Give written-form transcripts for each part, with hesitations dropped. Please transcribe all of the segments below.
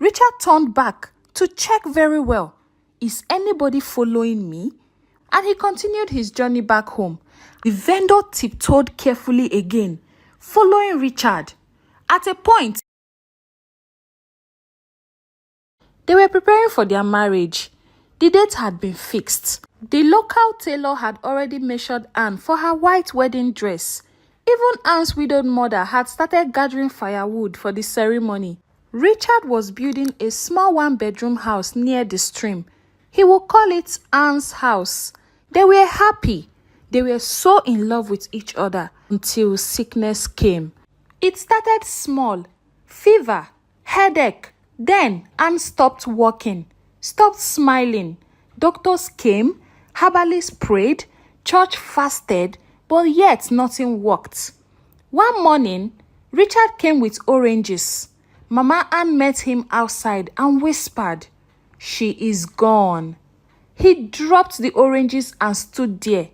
Richard turned back to check very well. Is anybody following me? And he continued his journey back home. The vendor tiptoed carefully again, following Richard. At a point, they were preparing for their marriage. The date had been fixed. The local tailor had already measured Anne for her white wedding dress. Even Anne's widowed mother had started gathering firewood for the ceremony. Richard was building a small one-bedroom house near the stream. He would call it Anne's house. They were happy. They were so in love with each other until sickness came. It started small, fever, headache. Then Anne stopped walking, stopped smiling. Doctors came, herbalists prayed, church fasted, but yet nothing worked. One morning, Richard came with oranges. Mama Anne met him outside and whispered, "She is gone." He dropped the oranges and stood there,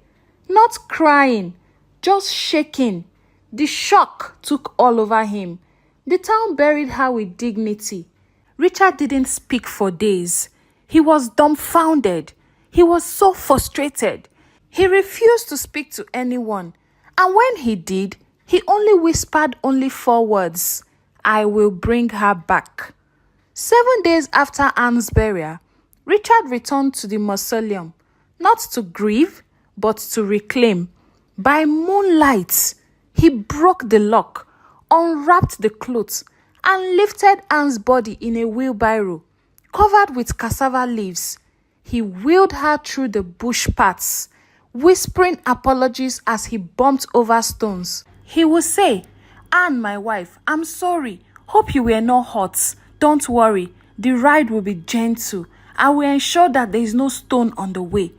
not crying, just shaking. The shock took all over him. The town buried her with dignity. Richard didn't speak for days. He was dumbfounded. He was so frustrated. He refused to speak to anyone. And when he did, he only whispered 4 words. "I will bring her back." 7 days after Anne's burial, Richard returned to the mausoleum, not to grieve, but to reclaim. By moonlight, he broke the lock, unwrapped the clothes, and lifted Anne's body in a wheelbarrow, covered with cassava leaves. He wheeled her through the bush paths, whispering apologies as he bumped over stones. He would say, "Anne, my wife, I'm sorry. Hope you were not hurt. Don't worry. The ride will be gentle. I will ensure that there is no stone on the way."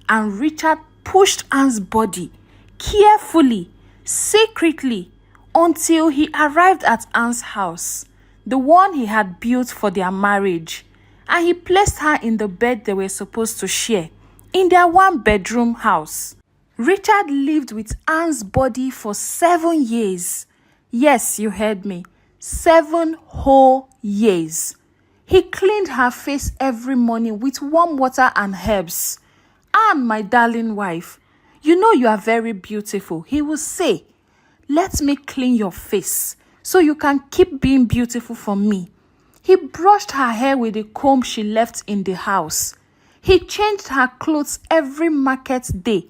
And Richard pushed Anne's body carefully, secretly, until he arrived at Anne's house, the one he had built for their marriage, and he placed her in the bed they were supposed to share in their one-bedroom house. Richard lived with Anne's body for 7 years. Yes, you heard me. 7 whole years. He cleaned her face every morning with warm water and herbs. "Anne, my darling wife, you know you are very beautiful," he would say. "Let me clean your face so you can keep being beautiful for me." He brushed her hair with the comb she left in the house. He changed her clothes every market day.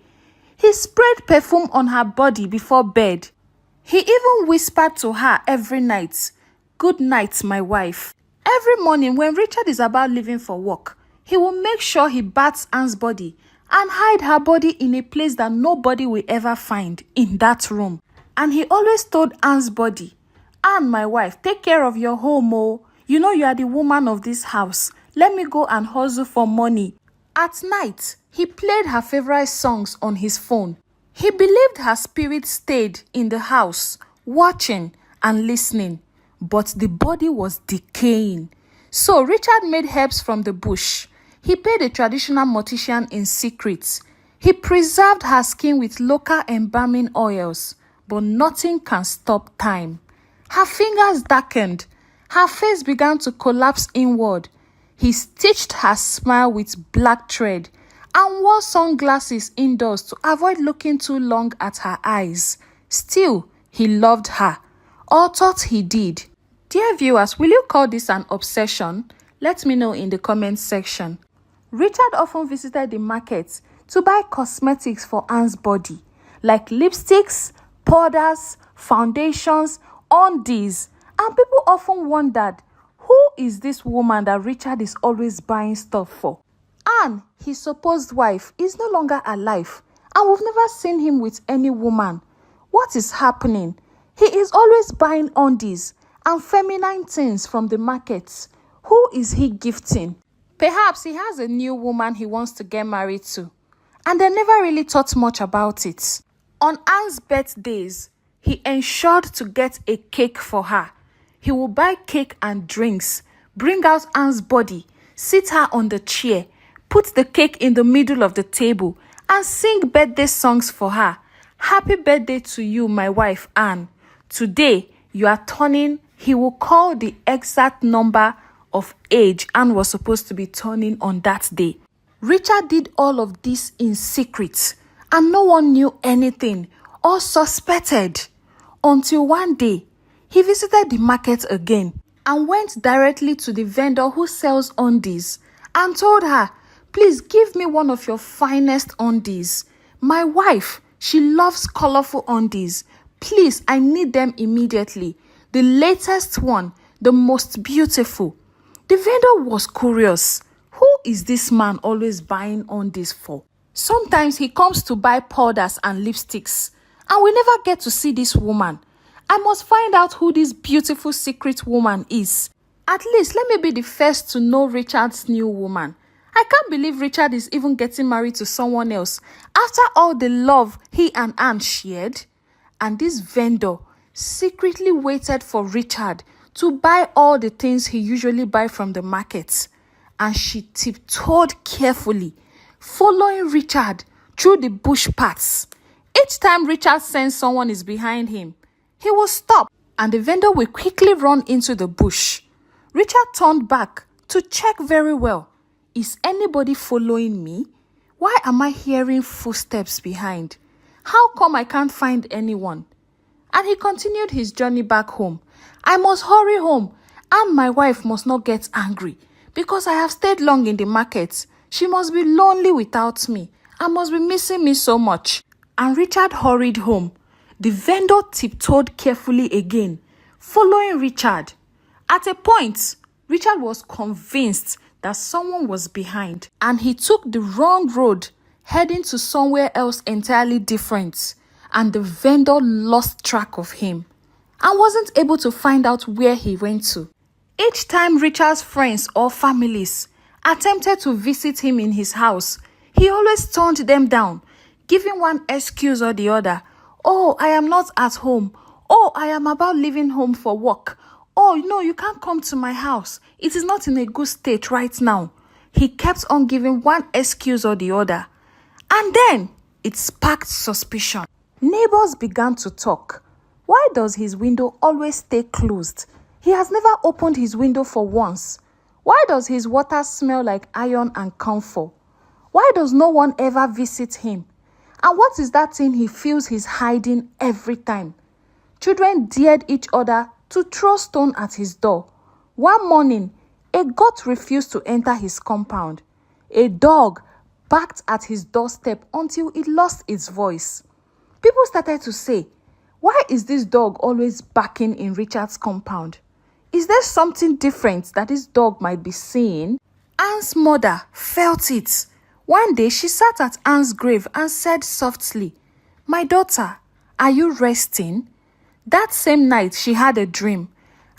He sprayed perfume on her body before bed. He even whispered to her every night, "Good night, my wife." Every morning when Richard is about leaving for work, he will make sure he baths Anne's body and hide her body in a place that nobody will ever find in that room. And he always told Anne's body, "Anne, my wife, take care of your home, oh. You know you are the woman of this house. Let me go and hustle for money." At night, he played her favorite songs on his phone. He believed her spirit stayed in the house, watching and listening, but the body was decaying. So Richard made herbs from the bush. He paid a traditional mortician in secret. He preserved her skin with local embalming oils, but nothing can stop time. Her fingers darkened. Her face began to collapse inward. He stitched her smile with black thread and wore sunglasses indoors to avoid looking too long at her eyes. Still, he loved her, or thought he did. Dear viewers, will you call this an obsession? Let me know in the comment section. Richard often visited the market to buy cosmetics for Anne's body, like lipsticks, powders, foundations, undies, and people often wondered, who is this woman that Richard is always buying stuff for? Anne, his supposed wife, is no longer alive, and we've never seen him with any woman. What is happening? He is always buying undies and feminine things from the markets. Who is he gifting? Perhaps he has a new woman he wants to get married to, and they never really thought much about it. On Anne's birthdays, he ensured to get a cake for her. He will buy cake and drinks, bring out Anne's body, sit her on the chair, put the cake in the middle of the table, and sing birthday songs for her. "Happy birthday to you, my wife Anne. Today, you are turning." He will call the exact number of age Anne was supposed to be turning on that day. Richard did all of this in secret, and no one knew anything or suspected until one day he visited the market again and went directly to the vendor who sells undies and told her, "Please give me one of your finest undies. My wife, she loves colorful undies. Please, I need them immediately. The latest one, the most beautiful." The vendor was curious. Who is this man always buying undies for? Sometimes he comes to buy powders and lipsticks, and we never get to see this woman. I must find out who this beautiful secret woman is. At least let me be the first to know Richard's new woman. I can't believe Richard is even getting married to someone else after all the love he and Anne shared. And this vendor secretly waited for Richard to buy all the things he usually buy from the market. And she tiptoed carefully, following Richard through the bush paths. Each time Richard sensed someone is behind him, he will stop and the vendor will quickly run into the bush. Richard turned back to check very well. Is anybody following me? Why am I hearing footsteps behind? How come I can't find anyone? And he continued his journey back home. I must hurry home, and my wife must not get angry because I have stayed long in the market. She must be lonely without me and must be missing me so much. And Richard hurried home. The vendor tiptoed carefully again, following Richard. At a point, Richard was convinced that someone was behind, and he took the wrong road, heading to somewhere else entirely different, and the vendor lost track of him and wasn't able to find out where he went to. Each time Richard's friends or families attempted to visit him in his house, he always turned them down, giving one excuse or the other. "Oh, I am not at home. Oh, I am about leaving home for work. Oh, no, you can't come to my house. It is not in a good state right now." He kept on giving one excuse or the other. And then it sparked suspicion. Neighbors began to talk. Why does his window always stay closed? He has never opened his window for once. Why does his water smell like iron and camphor? Why does no one ever visit him? And what is that thing he feels he's hiding every time? Children dared each other to throw stone at his door. One morning, a goat refused to enter his compound. A dog barked at his doorstep until it lost its voice. People started to say, "Why is this dog always barking in Richard's compound? Is there something different that this dog might be seeing?" Anne's mother felt it. One day, she sat at Anne's grave and said softly, "My daughter, are you resting?" That same night, she had a dream.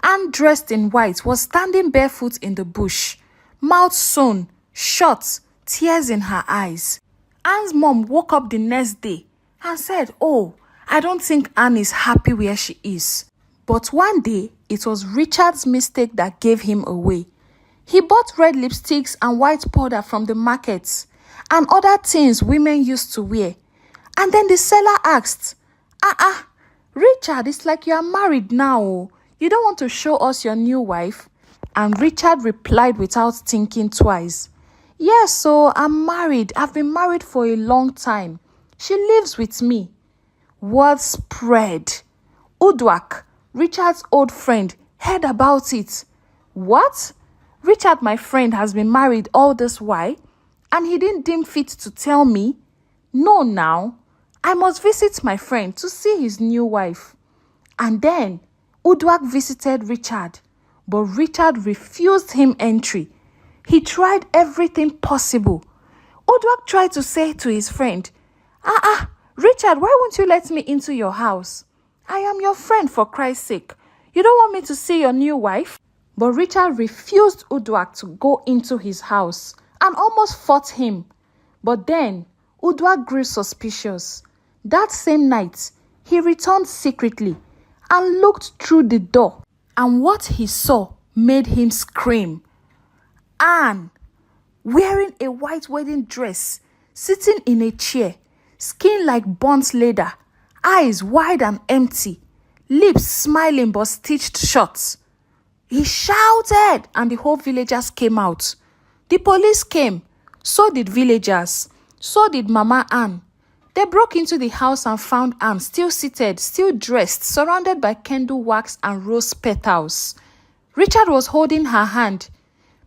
Anne, dressed in white, was standing barefoot in the bush, mouth sewn, shut, tears in her eyes. Anne's mom woke up the next day and said, "Oh, I don't think Anne is happy where she is." But one day, it was Richard's mistake that gave him away. He bought red lipsticks and white powder from the markets and other things women used to wear. And then the seller asked, "Richard, it's like you are married now. You don't want to show us your new wife?" And Richard replied without thinking twice, "Yes, so I'm married. I've been married for a long time. She lives with me." Word spread. Udwak, Richard's old friend, heard about it. "What? Richard, my friend, has been married all this while, and he didn't deem fit to tell me? No, now. I must visit my friend to see his new wife." And then Udwak visited Richard, but Richard refused him entry. He tried everything possible. Udwak tried to say to his friend, Richard, why won't you let me into your house? I am your friend, for Christ's sake. You don't want me to see your new wife?" But Richard refused Udwak to go into his house and almost fought him. But then Udwak grew suspicious. That same night, he returned secretly and looked through the door. And what he saw made him scream. Anne, wearing a white wedding dress, sitting in a chair, skin like burnt leather, eyes wide and empty, lips smiling but stitched shut. He shouted and the whole villagers came out. The police came. So did villagers. So did Mama Ann. They broke into the house and found Ann still seated, still dressed, surrounded by candle wax and rose petals. Richard was holding her hand.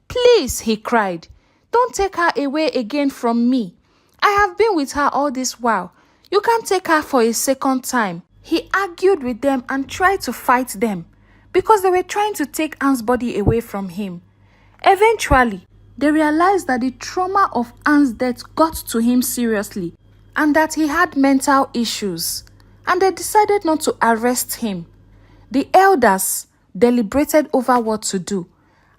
"Please," he cried, "don't take her away again from me. I have been with her all this while. You can't take her for a second time." He argued with them and tried to fight them because they were trying to take Anne's body away from him. Eventually, they realized that the trauma of Anne's death got to him seriously and that he had mental issues, and they decided not to arrest him. The elders deliberated over what to do,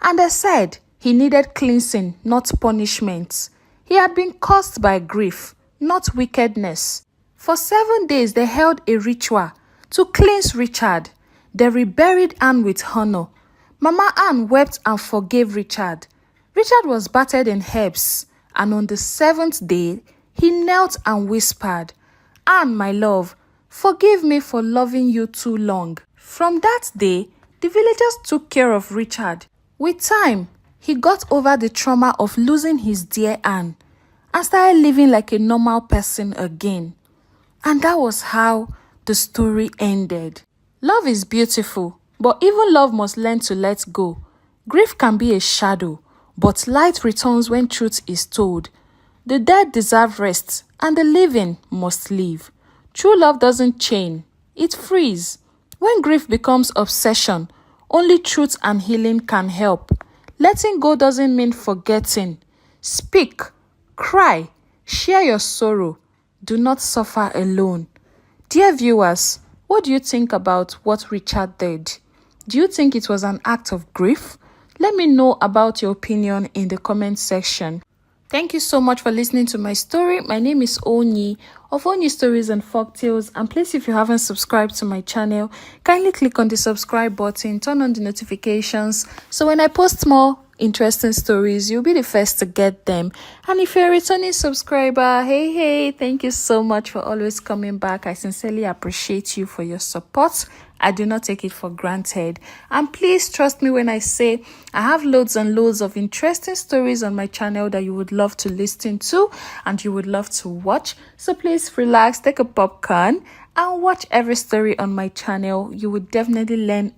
and they said he needed cleansing, not punishment. He had been caused by grief, not wickedness. For 7 days, they held a ritual to cleanse Richard. They reburied Anne with honor. Mama Ann wept and forgave Richard. Richard was battered in herbs, and on the 7th day, he knelt and whispered, "Anne, my love, forgive me for loving you too long." From that day, the villagers took care of Richard. With time, he got over the trauma of losing his dear Anne and started living like a normal person again. And that was how the story ended. Love is beautiful, but even love must learn to let go. Grief can be a shadow, but light returns when truth is told. The dead deserve rest, and the living must live. True love doesn't chain, it frees. When grief becomes obsession, only truth and healing can help. Letting go doesn't mean forgetting. Speak, cry, share your sorrow. Do not suffer alone. Dear viewers, what do you think about what Richard did? Do you think it was an act of grief? Let me know about your opinion in the comment section. Thank you so much for listening to my story. My name is Onyi of Onyi Stories and Folktales. And please, if you haven't subscribed to my channel, kindly click on the subscribe button, turn on the notifications, so when I post more interesting stories, you'll be the first to get them. And if you're a returning subscriber, hey, thank you so much for always coming back. I sincerely appreciate you for your support. I do not take it for granted. And please trust me when I say I have loads and loads of interesting stories on my channel that you would love to listen to and you would love to watch. So please relax, take a popcorn and watch every story on my channel. You would definitely learn